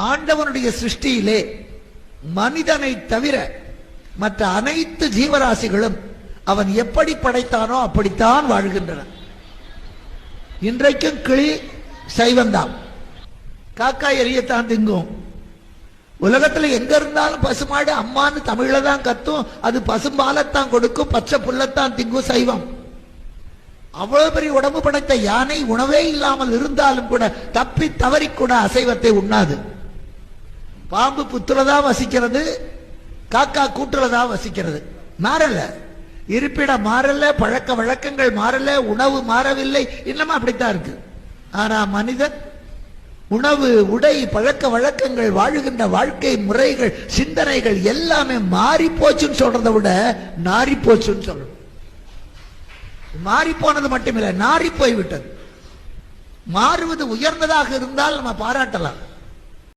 ஆண்டவனுடைய சிருஷ்டியிலே மனிதனை தவிர மற்ற அனைத்து ஜீவராசிகளும் அவன் எப்படி படைத்தானோ அப்படித்தான் வாழ்கின்றன. இன்றைக்கும் கிளி சைவந்தான், காக்கா எரியத்தான் திங்கும். உலகத்துல எங்க இருந்தாலும் பசுமாடு அம்மான்னு தமிழ்ல தான் கத்தும், அது பசும்பாலத்தான் கொடுக்கும், பச்சை புல்லத்தான் திங்கும் சைவம். அவ்வளவு பெரிய உடம்பு படைத்த யானை உணவே இல்லாமல் இருந்தாலும் கூட தப்பி தவறி கூட அசைவத்தை உண்ணாது. பாம்பு புத்துலதான் வசிக்கிறது, காக்கா கூட்டுலதான் வசிக்கிறது. மாறல, இருப்பிடம் மாறல, பழக்க வழக்கங்கள் மாறல, உணவு மாறவில்லை, இன்னமும் அப்படித்தான் இருக்கு. ஆனா மனிதன் உணவு, உடை, பழக்க வழக்கங்கள், வாழுகின்ற வாழ்க்கை முறைகள், சிந்தனைகள் எல்லாமே மாறி போச்சுன்னு சொல்றதை விட நாரி போச்சுன்னு சொல்லணும். மாறி போனது மட்டுமில்லை, நாரி போய்விட்டது. மாறுவது உயர்ந்ததாக இருந்தால் நம்ம பாராட்டலாம்.